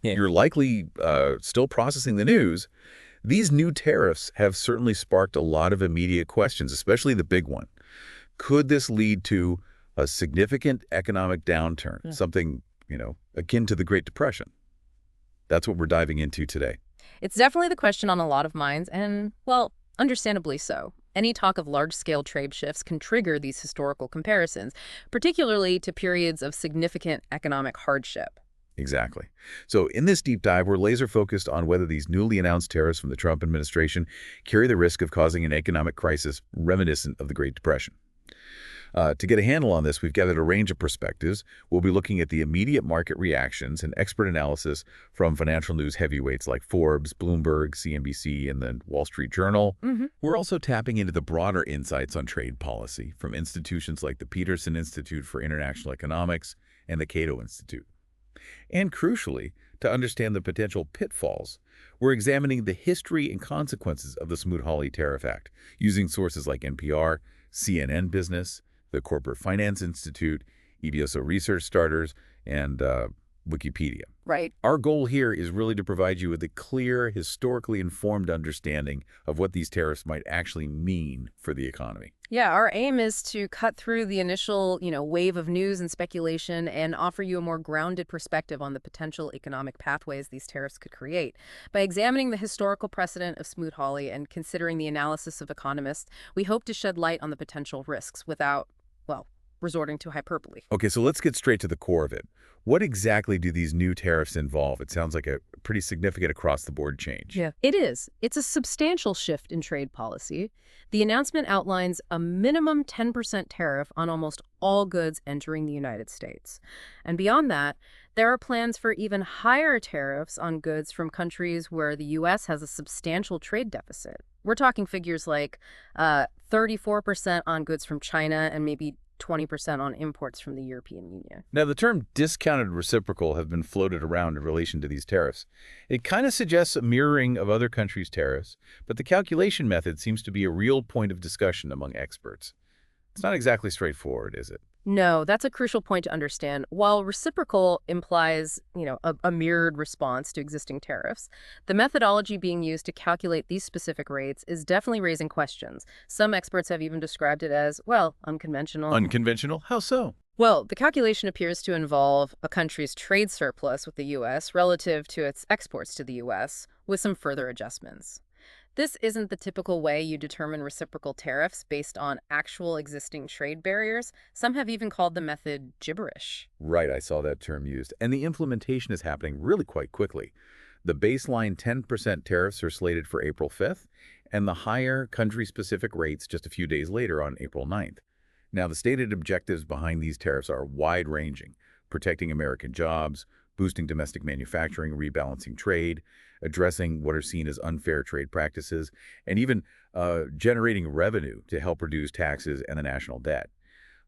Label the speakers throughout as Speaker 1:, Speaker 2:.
Speaker 1: Yeah.
Speaker 2: You're likely still processing the news. These new tariffs have certainly sparked a lot of immediate questions, especially the big one. Could this lead to a significant economic downturn,
Speaker 1: Yeah.
Speaker 2: something, akin to the Great Depression? That's what we're diving into today.
Speaker 3: It's definitely the question on a lot of minds, and, well, understandably so. Any talk of large-scale trade shifts can trigger these historical comparisons, particularly to periods of significant economic hardship.
Speaker 2: Exactly. So in this deep dive, we're laser focused on whether these newly announced tariffs from the Trump administration carry the risk of causing an economic crisis reminiscent of the Great Depression. To get a handle on this, we've gathered a range of perspectives. We'll be looking at the immediate market reactions and expert analysis from financial news heavyweights like Forbes, Bloomberg, CNBC, and the Wall Street Journal. We're also tapping into the broader insights on trade policy from institutions like the Peterson Institute for International Economics and the Cato Institute. And crucially, to understand the potential pitfalls, we're examining the history and consequences of the Smoot-Hawley Tariff Act, using sources like NPR, CNN Business, the Corporate Finance Institute, EBSO Research Starters, and Wikipedia.
Speaker 3: Right.
Speaker 2: Our goal here is really to provide you with a clear, historically informed understanding of what these tariffs might actually mean for the economy.
Speaker 3: Yeah, our aim is to cut through the initial, wave of news and speculation and offer you a more grounded perspective on the potential economic pathways these tariffs could create. By examining the historical precedent of Smoot-Hawley and considering the analysis of economists, we hope to shed light on the potential risks without, well, resorting to hyperbole.
Speaker 2: Okay, so let's get straight to the core of it. What exactly do these new tariffs involve? It sounds like a pretty significant across-the-board change.
Speaker 3: Yeah, it is. It's a substantial shift in trade policy. The announcement outlines a minimum 10% tariff on almost all goods entering the United States. And beyond that, there are plans for even higher tariffs on goods from countries where the U.S. has a substantial trade deficit. We're talking figures like 34% on goods from China and maybe 20% on imports from the European Union.
Speaker 2: Now, the term discounted reciprocal have been floated around in relation to these tariffs. It kind of suggests a mirroring of other countries' tariffs, but the calculation method seems to be a real point of discussion among experts. It's not exactly straightforward, is it?
Speaker 3: No, that's a crucial point to understand. While reciprocal implies, a mirrored response to existing tariffs, the methodology being used to calculate these specific rates is definitely raising questions. Some experts have even described it as, well, unconventional.
Speaker 2: Unconventional? How so?
Speaker 3: Well, the calculation appears to involve a country's trade surplus with the U.S. relative to its exports to the U.S., with some further adjustments. This isn't the typical way you determine reciprocal tariffs based on actual existing trade barriers. Some have even called the method gibberish.
Speaker 2: Right, I saw that term used. And the implementation is happening really quite quickly. The baseline 10% tariffs are slated for April 5th, and the higher country-specific rates just a few days later on April 9th. Now, the stated objectives behind these tariffs are wide-ranging: protecting American jobs, boosting domestic manufacturing, rebalancing trade, addressing what are seen as unfair trade practices, and even generating revenue to help reduce taxes and the national debt.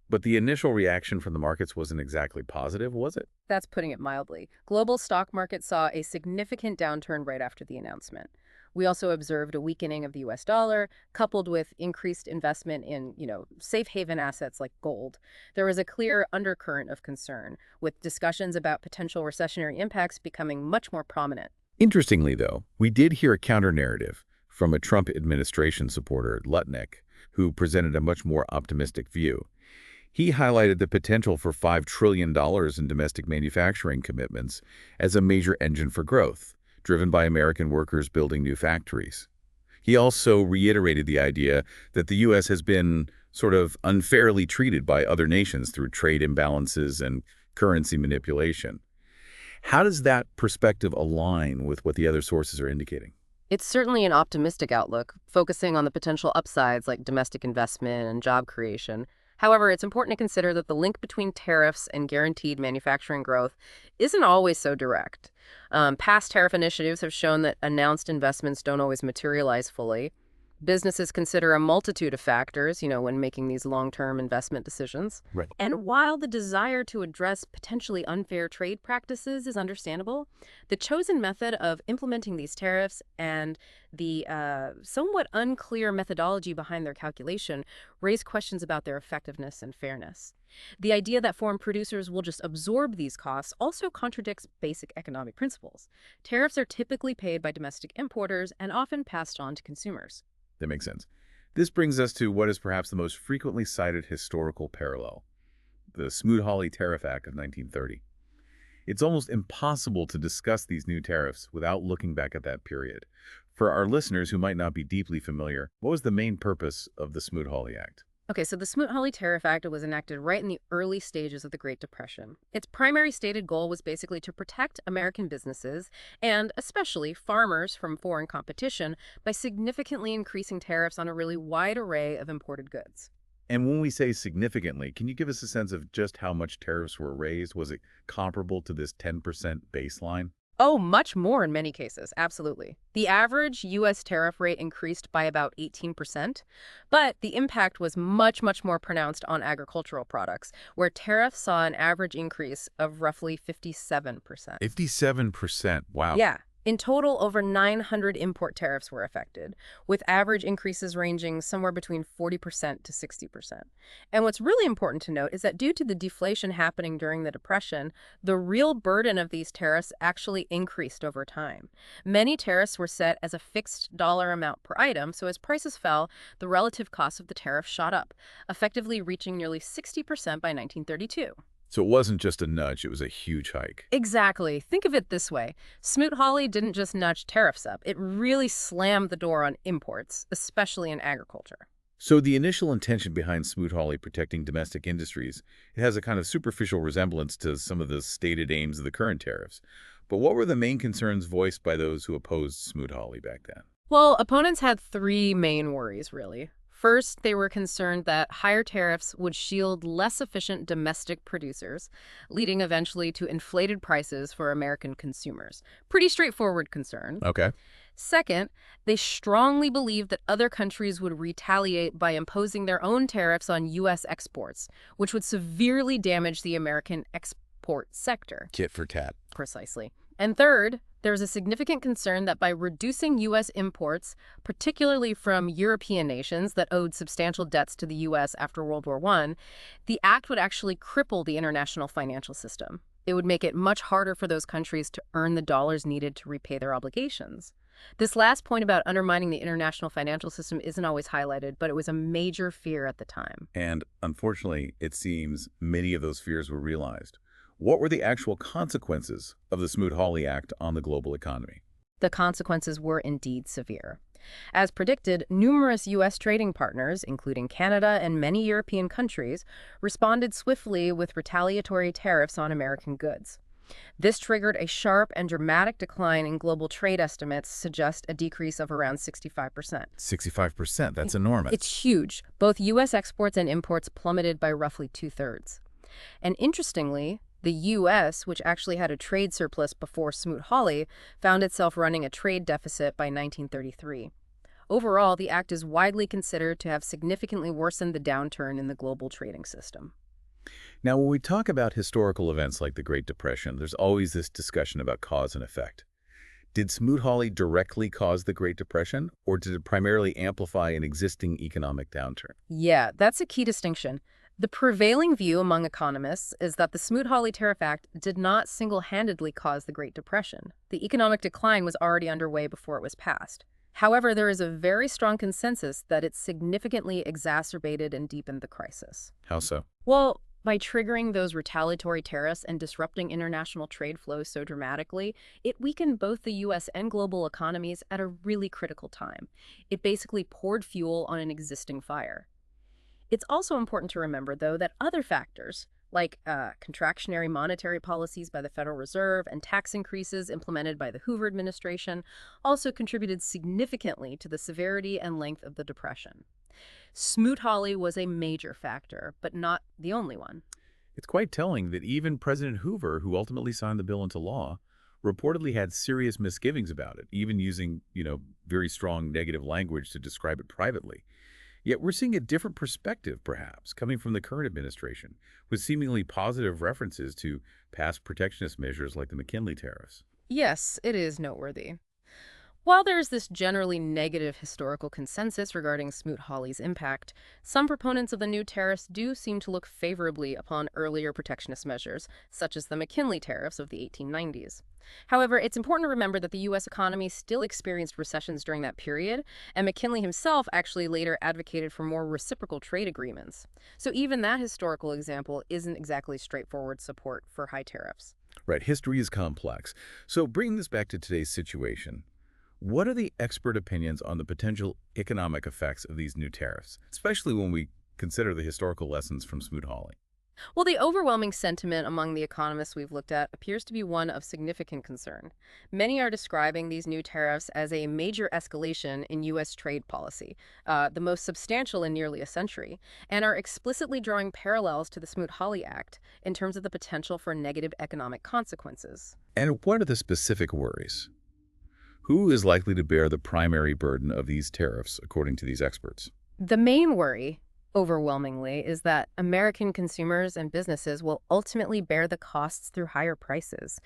Speaker 2: But the initial reaction from the markets wasn't exactly positive, was it?
Speaker 3: That's putting it mildly. Global stock market saw a significant downturn right after the announcement. We also observed a weakening of the U.S. dollar, coupled with increased investment in, safe haven assets like gold. There was a clear undercurrent of concern, with discussions about potential recessionary impacts becoming much more prominent.
Speaker 2: Interestingly, though, we did hear a counter-narrative from a Trump administration supporter, Lutnick, who presented a much more optimistic view. He highlighted the potential for $5 trillion in domestic manufacturing commitments as a major engine for growth, driven by American workers building new factories. He also reiterated the idea that the U.S. has been sort of unfairly treated by other nations through trade imbalances and currency manipulation. How does that perspective align with what the other sources are indicating?
Speaker 3: It's certainly an optimistic outlook, focusing on the potential upsides like domestic investment and job creation. However, it's important to consider that the link between tariffs and guaranteed manufacturing growth isn't always so direct. Past tariff initiatives have shown that announced investments don't always materialize fully. Businesses consider a multitude of factors, when making these long-term investment decisions.
Speaker 2: Right.
Speaker 3: And while the desire to address potentially unfair trade practices is understandable, the chosen method of implementing these tariffs and the somewhat unclear methodology behind their calculation raise questions about their effectiveness and fairness. The idea that foreign producers will just absorb these costs also contradicts basic economic principles. Tariffs are typically paid by domestic importers and often passed on to consumers.
Speaker 2: That makes sense. This brings us to what is perhaps the most frequently cited historical parallel, the Smoot-Hawley Tariff Act of 1930. It's almost impossible to discuss these new tariffs without looking back at that period. For our listeners who might not be deeply familiar, what was the main purpose of the Smoot-Hawley Act?
Speaker 3: Okay, so the Smoot-Hawley Tariff Act was enacted right in the early stages of the Great Depression. Its primary stated goal was basically to protect American businesses, and especially farmers, from foreign competition by significantly increasing tariffs on a really wide array of imported goods.
Speaker 2: And when we say significantly, can you give us a sense of just how much tariffs were raised? Was it comparable to this 10% baseline?
Speaker 3: Oh, much more in many cases, absolutely. The average U.S. tariff rate increased by about 18%, but the impact was much, much more pronounced on agricultural products, where tariffs saw an average increase of roughly 57%.
Speaker 2: 57%. Wow.
Speaker 3: Yeah. In total, over 900 import tariffs were affected, with average increases ranging somewhere between 40% to 60%. And what's really important to note is that due to the deflation happening during the Depression, the real burden of these tariffs actually increased over time. Many tariffs were set as a fixed dollar amount per item, so as prices fell, the relative cost of the tariff shot up, effectively reaching nearly 60% by 1932.
Speaker 2: So it wasn't just a nudge, it was a huge hike.
Speaker 3: Exactly. Think of it this way. Smoot-Hawley didn't just nudge tariffs up. It really slammed the door on imports, especially in agriculture.
Speaker 2: So the initial intention behind Smoot-Hawley protecting domestic industries, it has a kind of superficial resemblance to some of the stated aims of the current tariffs. But what were the main concerns voiced by those who opposed Smoot-Hawley back then?
Speaker 3: Well, opponents had three main worries, really. First, they were concerned that higher tariffs would shield less efficient domestic producers, leading eventually to inflated prices for American consumers. Pretty straightforward concern.
Speaker 2: Okay.
Speaker 3: Second, they strongly believed that other countries would retaliate by imposing their own tariffs on U.S. exports, which would severely damage the American export sector.
Speaker 2: Tit for tat.
Speaker 3: Precisely. And third, there's a significant concern that by reducing U.S. imports, particularly from European nations that owed substantial debts to the U.S. after World War I, the act would actually cripple the international financial system. It would make it much harder for those countries to earn the dollars needed to repay their obligations. This last point about undermining the international financial system isn't always highlighted, but it was a major fear at the time.
Speaker 2: And unfortunately, it seems many of those fears were realized. What were the actual consequences of the Smoot-Hawley Act on the global economy?
Speaker 3: The consequences were indeed severe. As predicted, numerous U.S. trading partners, including Canada and many European countries, responded swiftly with retaliatory tariffs on American goods. This triggered a sharp and dramatic decline in global trade estimates, suggest a decrease of around 65%.
Speaker 2: 65%, that's enormous.
Speaker 3: It's huge. Both U.S. exports and imports plummeted by roughly two-thirds. And interestingly, the U.S., which actually had a trade surplus before Smoot-Hawley, found itself running a trade deficit by 1933. Overall, the act is widely considered to have significantly worsened the downturn in the global trading system.
Speaker 2: Now, when we talk about historical events like the Great Depression, there's always this discussion about cause and effect. Did Smoot-Hawley directly cause the Great Depression, or did it primarily amplify an existing economic downturn?
Speaker 3: Yeah, that's a key distinction. The prevailing view among economists is that the Smoot-Hawley Tariff Act did not single-handedly cause the Great Depression. The economic decline was already underway before it was passed. However, there is a very strong consensus that it significantly exacerbated and deepened the crisis.
Speaker 2: How so?
Speaker 3: Well, by triggering those retaliatory tariffs and disrupting international trade flows so dramatically, it weakened both the U.S. and global economies at a really critical time. It basically poured fuel on an existing fire. It's also important to remember, though, that other factors, like contractionary monetary policies by the Federal Reserve and tax increases implemented by the Hoover administration, also contributed significantly to the severity and length of the Depression. Smoot-Hawley was a major factor, but not the only one.
Speaker 2: It's quite telling that even President Hoover, who ultimately signed the bill into law, reportedly had serious misgivings about it, even using, very strong negative language to describe it privately. Yet we're seeing a different perspective, perhaps, coming from the current administration, with seemingly positive references to past protectionist measures like the McKinley tariffs.
Speaker 3: Yes, it is noteworthy. While there is this generally negative historical consensus regarding Smoot-Hawley's impact, some proponents of the new tariffs do seem to look favorably upon earlier protectionist measures, such as the McKinley tariffs of the 1890s. However, it's important to remember that the U.S. economy still experienced recessions during that period, and McKinley himself actually later advocated for more reciprocal trade agreements. So even that historical example isn't exactly straightforward support for high tariffs.
Speaker 2: Right, history is complex. So bringing this back to today's situation, what are the expert opinions on the potential economic effects of these new tariffs, especially when we consider the historical lessons from Smoot-Hawley?
Speaker 3: Well, the overwhelming sentiment among the economists we've looked at appears to be one of significant concern. Many are describing these new tariffs as a major escalation in U.S. trade policy, the most substantial in nearly a century, and are explicitly drawing parallels to the Smoot-Hawley Act in terms of the potential for negative economic consequences.
Speaker 2: And what are the specific worries? Who is likely to bear the primary burden of these tariffs, according to these experts?
Speaker 3: The main worry, overwhelmingly, is that American consumers and businesses will ultimately bear the costs through higher prices.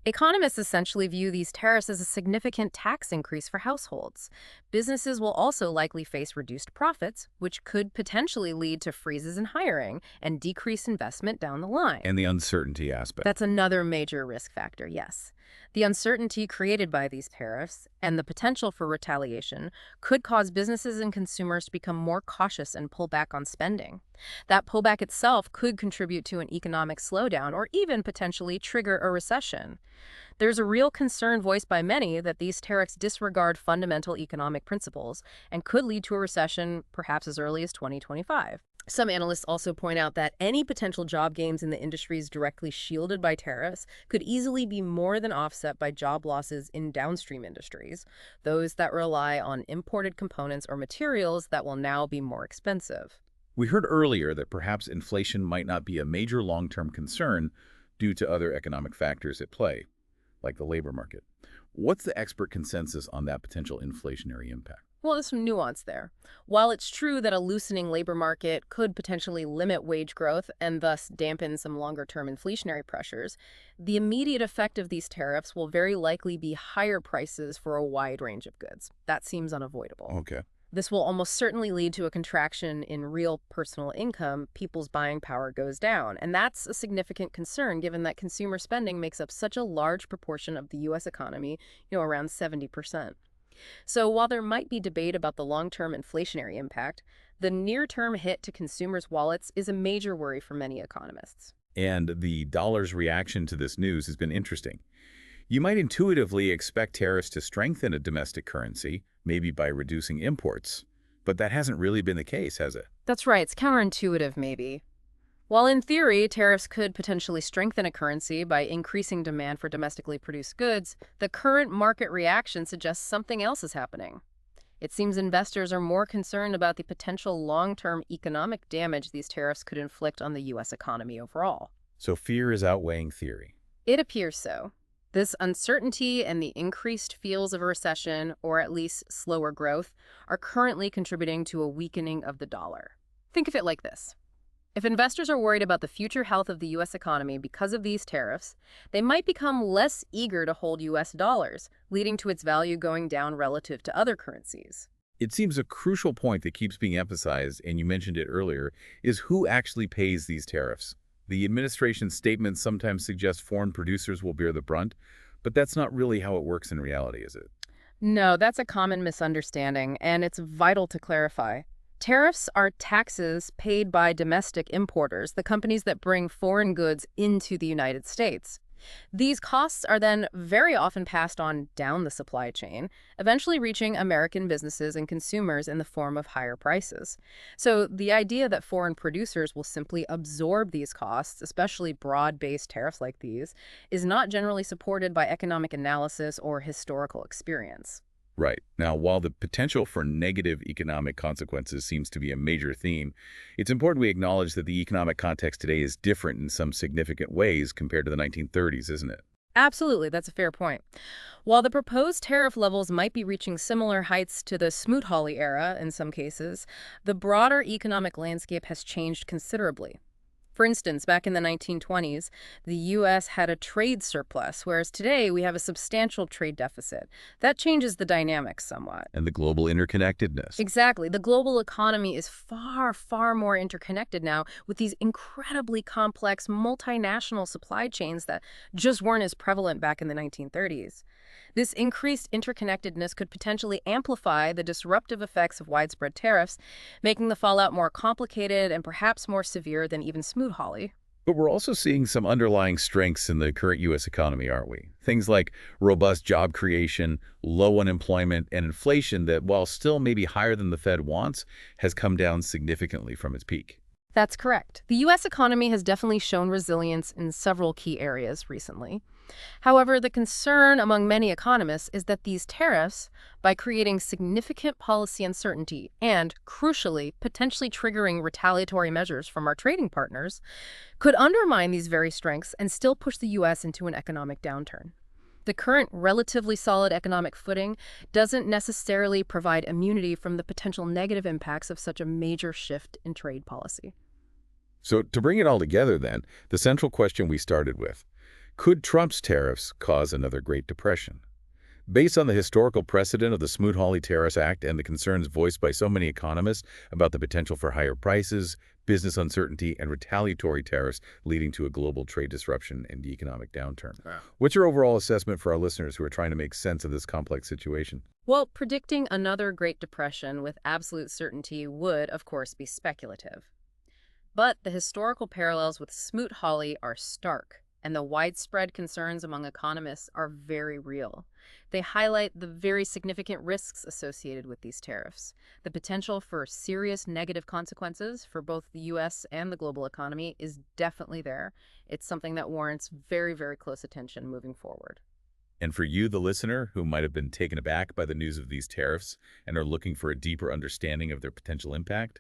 Speaker 3: Economists essentially view these tariffs as a significant tax increase for households. Businesses will also likely face reduced profits, which could potentially lead to freezes in hiring and decreased investment down the line.
Speaker 2: And the uncertainty aspect.
Speaker 3: That's another major risk factor, yes. The uncertainty created by these tariffs and the potential for retaliation could cause businesses and consumers to become more cautious and pull back on spending. That pullback itself could contribute to an economic slowdown or even potentially trigger a recession. There's a real concern voiced by many that these tariffs disregard fundamental economic principles and could lead to a recession perhaps as early as 2025. Some analysts also point out that any potential job gains in the industries directly shielded by tariffs could easily be more than offset by job losses in downstream industries, those that rely on imported components or materials that will now be more expensive.
Speaker 2: We heard earlier that perhaps inflation might not be a major long-term concern due to other economic factors at play, like the labor market. What's the expert consensus on that potential inflationary impact?
Speaker 3: Well, there's some nuance there. While it's true that a loosening labor market could potentially limit wage growth and thus dampen some longer-term inflationary pressures, the immediate effect of these tariffs will very likely be higher prices for a wide range of goods. That seems unavoidable.
Speaker 2: Okay.
Speaker 3: This will almost certainly lead to a contraction in real personal income. People's buying power goes down. And that's a significant concern given that consumer spending makes up such a large proportion of the U.S. economy, around 70%. So while there might be debate about the long-term inflationary impact, the near-term hit to consumers' wallets is a major worry for many economists.
Speaker 2: And the dollar's reaction to this news has been interesting. You might intuitively expect tariffs to strengthen a domestic currency, maybe by reducing imports. But that hasn't really been the case, has it?
Speaker 3: That's right, it's counterintuitive maybe. While in theory, tariffs could potentially strengthen a currency by increasing demand for domestically produced goods, the current market reaction suggests something else is happening. It seems investors are more concerned about the potential long-term economic damage these tariffs could inflict on the U.S. economy overall.
Speaker 2: So fear is outweighing theory.
Speaker 3: It appears so. This uncertainty and the increased fears of a recession, or at least slower growth, are currently contributing to a weakening of the dollar. Think of it like this. If investors are worried about the future health of the U.S. economy because of these tariffs, they might become less eager to hold U.S. dollars, leading to its value going down relative to other currencies.
Speaker 2: It seems a crucial point that keeps being emphasized, and you mentioned it earlier, is who actually pays these tariffs. The administration's statements sometimes suggest foreign producers will bear the brunt, but that's not really how it works in reality, is it?
Speaker 3: No, that's a common misunderstanding, and it's vital to clarify. Tariffs are taxes paid by domestic importers, the companies that bring foreign goods into the United States. These costs are then very often passed on down the supply chain, eventually reaching American businesses and consumers in the form of higher prices. So the idea that foreign producers will simply absorb these costs, especially broad-based tariffs like these, is not generally supported by economic analysis or historical experience.
Speaker 2: Right. Now, while the potential for negative economic consequences seems to be a major theme, it's important we acknowledge that the economic context today is different in some significant ways compared to the 1930s, isn't it?
Speaker 3: Absolutely, that's a fair point. While the proposed tariff levels might be reaching similar heights to the Smoot-Hawley era in some cases, the broader economic landscape has changed considerably. For instance, back in the 1920s, the U.S. had a trade surplus, whereas today we have a substantial trade deficit. That changes the dynamics somewhat.
Speaker 2: And the global interconnectedness.
Speaker 3: Exactly. The global economy is far, far more interconnected now with these incredibly complex multinational supply chains that just weren't as prevalent back in the 1930s. This increased interconnectedness could potentially amplify the disruptive effects of widespread tariffs, making the fallout more complicated and perhaps more severe than even Smoot-Hawley.
Speaker 2: But we're also seeing some underlying strengths in the current U.S. economy, aren't we? Things like robust job creation, low unemployment, and inflation that, while still maybe higher than the Fed wants, has come down significantly from its peak.
Speaker 3: That's correct. The U.S. economy has definitely shown resilience in several key areas recently. However, the concern among many economists is that these tariffs, by creating significant policy uncertainty and, crucially, potentially triggering retaliatory measures from our trading partners, could undermine these very strengths and still push the U.S. into an economic downturn. The current relatively solid economic footing doesn't necessarily provide immunity from the potential negative impacts of such a major shift in trade policy.
Speaker 2: So to bring it all together then, the central question we started with, could Trump's tariffs cause another Great Depression? Based on the historical precedent of the Smoot-Hawley Tariffs Act and the concerns voiced by so many economists about the potential for higher prices, business uncertainty, and retaliatory tariffs leading to a global trade disruption and economic downturn.
Speaker 1: Yeah.
Speaker 2: What's your overall assessment for our listeners who are trying to make sense of this complex situation?
Speaker 3: Well, predicting another Great Depression with absolute certainty would, of course, be speculative. But the historical parallels with Smoot-Hawley are stark, and the widespread concerns among economists are very real. They highlight the very significant risks associated with these tariffs. The potential for serious negative consequences for both the U.S. and the global economy is definitely there. It's something that warrants very, very close attention moving forward.
Speaker 2: And for you, the listener, who might have been taken aback by the news of these tariffs and are looking for a deeper understanding of their potential impact,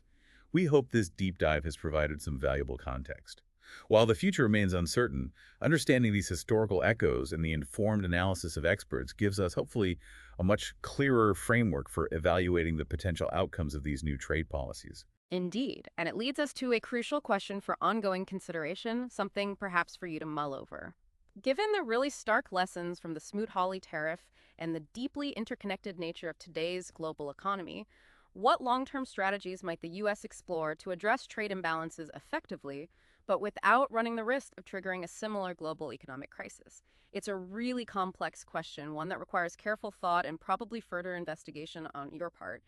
Speaker 2: we hope this deep dive has provided some valuable context. While the future remains uncertain, understanding these historical echoes and the informed analysis of experts gives us, hopefully, a much clearer framework for evaluating the potential outcomes of these new trade policies.
Speaker 3: Indeed, and it leads us to a crucial question for ongoing consideration, something perhaps for you to mull over. Given the really stark lessons from the Smoot-Hawley tariff and the deeply interconnected nature of today's global economy, what long-term strategies might the U.S. explore to address trade imbalances effectively, but without running the risk of triggering a similar global economic crisis? It's a really complex question, one that requires careful thought and probably further investigation on your part.